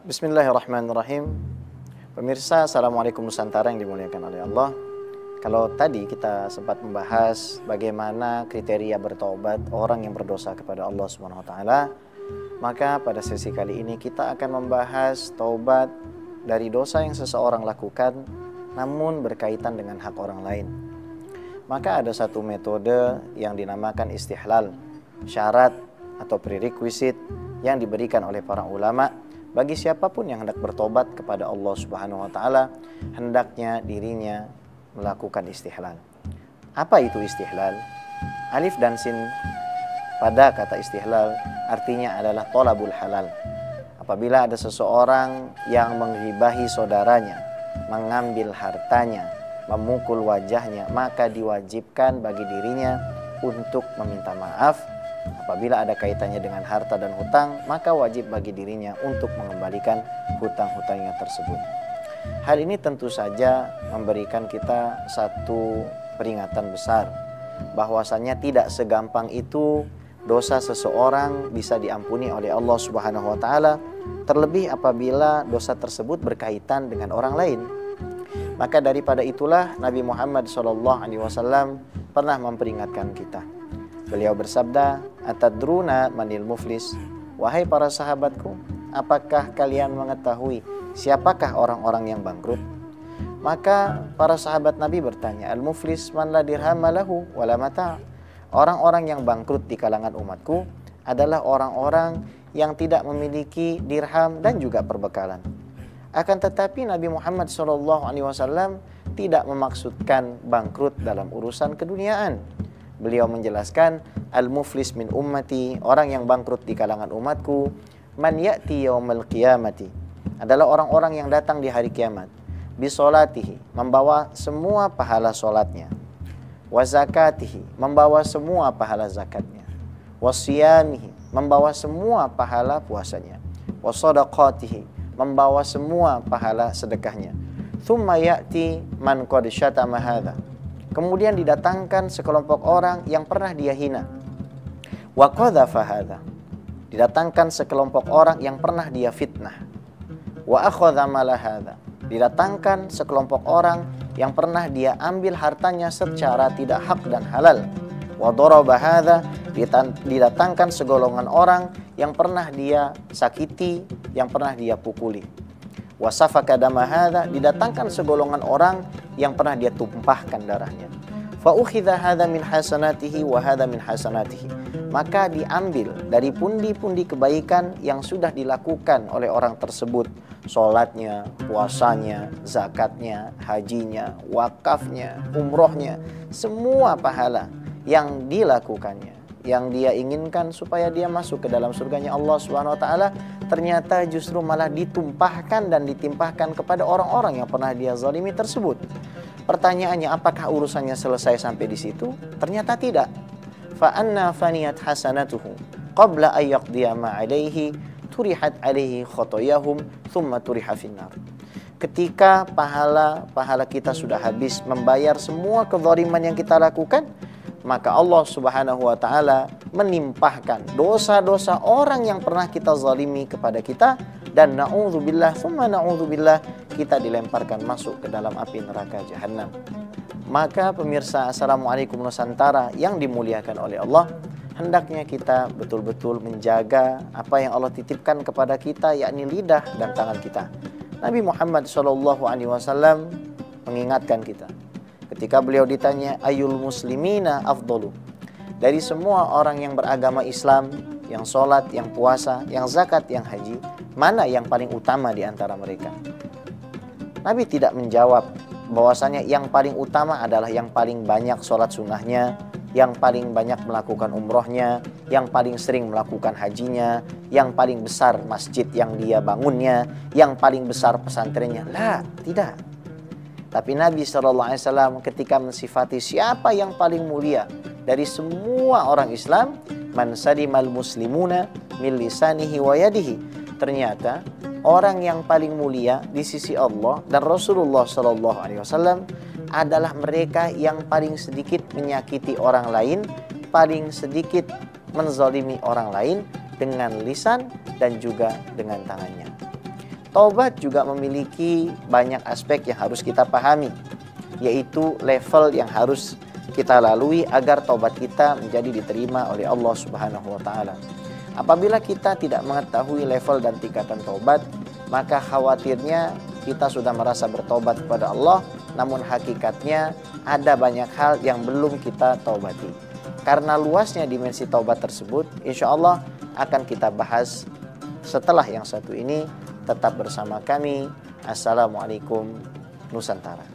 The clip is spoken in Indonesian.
Bismillahirrahmanirrahim. Pemirsa, Assalamualaikum Nusantara yang dimuliakan oleh Allah. Kalau tadi kita sempat membahas bagaimana kriteria bertaubat orang yang berdosa kepada Allah Subhanahu wa taala, maka pada sesi kali ini kita akan membahas taubat dari dosa yang seseorang lakukan namun berkaitan dengan hak orang lain. Maka ada satu metode yang dinamakan istihlal, syarat atau prerequisite yang diberikan oleh para ulama bagi siapapun yang hendak bertobat kepada Allah Subhanahu wa taala, hendaknya dirinya melakukan istihlal. Apa itu istihlal? Alif dan sin pada kata istihlal artinya adalah thalabul halal. Apabila ada seseorang yang menghibahi saudaranya, mengambil hartanya, memukul wajahnya, maka diwajibkan bagi dirinya untuk meminta maaf. Apabila ada kaitannya dengan harta dan hutang, maka wajib bagi dirinya untuk mengembalikan hutang-hutangnya tersebut. Hal ini tentu saja memberikan kita satu peringatan besar, bahwasanya tidak segampang itu dosa seseorang bisa diampuni oleh Allah Subhanahu wa taala, terlebih apabila dosa tersebut berkaitan dengan orang lain. Maka daripada itulah Nabi Muhammad SAW pernah memperingatkan kita. Beliau bersabda, "Atadruna manil muflis?" Wahai para sahabatku, apakah kalian mengetahui siapakah orang-orang yang bangkrut? Maka para sahabat Nabi bertanya, "Al-muflis man la dirham lahu wala mata'." Orang-orang yang bangkrut di kalangan umatku adalah orang-orang yang tidak memiliki dirham dan juga perbekalan. Akan tetapi Nabi Muhammad SAW tidak memaksudkan bangkrut dalam urusan keduniaan. Beliau menjelaskan, al-muflis min ummati, orang yang bangkrut di kalangan umatku, man ya'ti yaumal qiyamati, adalah orang-orang yang datang di hari kiamat, bisolatihi, membawa semua pahala solatnya, wa zakatihi, membawa semua pahala zakatnya, wa siyamihi, membawa semua pahala puasanya, wa sadaqatihi, membawa semua pahala sedekahnya, thumma ya'ti man qad syatama hadza, kemudian didatangkan sekelompok orang yang pernah dia hina, wa qadhafa hadza, didatangkan sekelompok orang yang pernah dia fitnah, wa akhadha mala hadza, didatangkan sekelompok orang yang pernah dia ambil hartanya secara tidak hak dan halal, wa daraba hadza, didatangkan segolongan orang yang pernah dia sakiti, yang pernah dia pukuli, wa safaka dama hadza, didatangkan segolongan orang yang pernah dia tumpahkan darahnya, fa ukhidha hadza min hasanatihi wa hadza min hasanatihi, maka diambil dari pundi-pundi kebaikan yang sudah dilakukan oleh orang tersebut, sholatnya, puasanya, zakatnya, hajinya, wakafnya, umrohnya, semua pahala yang dilakukannya, yang dia inginkan supaya dia masuk ke dalam surganya Allah Subhanahu wa taala, ternyata justru malah ditumpahkan dan ditimpahkan kepada orang-orang yang pernah dia zalimi tersebut. Pertanyaannya, apakah urusannya selesai sampai di situ? Ternyata tidak. Fa anna faniyat hasanatuhu qabla ay yaqdiya ma alaihi turihat alaihi khotoyahum thumma turiha finnar. Ketika pahala kita sudah habis membayar semua kezaliman yang kita lakukan, maka Allah Subhanahu wa taala menimpahkan dosa-dosa orang yang pernah kita zalimi kepada kita, dan na'udzubillah tsumma na'udzubillah, kita dilemparkan masuk ke dalam api neraka jahanam. Maka pemirsa Assalamualaikum Nusantara yang dimuliakan oleh Allah, hendaknya kita betul-betul menjaga apa yang Allah titipkan kepada kita, yakni lidah dan tangan kita. Nabi Muhammad SAW mengingatkan kita ketika beliau ditanya, ayul muslimina afdalu, dari semua orang yang beragama Islam, yang sholat, yang puasa, yang zakat, yang haji, mana yang paling utama di antara mereka? Nabi tidak menjawab bahwasanya yang paling utama adalah yang paling banyak sholat sunnahnya, yang paling banyak melakukan umrohnya, yang paling sering melakukan hajinya, yang paling besar masjid yang dia bangunnya, yang paling besar pesantrennya. Lah, tidak. Tapi Nabi SAW ketika mensifati siapa yang paling mulia dari semua orang Islam, man salimal muslimuna min lisanihi wa yadihi, ternyata orang yang paling mulia di sisi Allah dan Rasulullah SAW adalah mereka yang paling sedikit menyakiti orang lain, paling sedikit menzalimi orang lain dengan lisan dan juga dengan tangannya. Taubat juga memiliki banyak aspek yang harus kita pahami, yaitu level yang harus kita lalui agar taubat kita menjadi diterima oleh Allah Subhanahu wa taala. Apabila kita tidak mengetahui level dan tingkatan taubat, maka khawatirnya kita sudah merasa bertobat kepada Allah, namun hakikatnya ada banyak hal yang belum kita taubati. Karena luasnya dimensi taubat tersebut, insya Allah akan kita bahas setelah yang satu ini. Tetap bersama kami. Assalamualaikum Nusantara.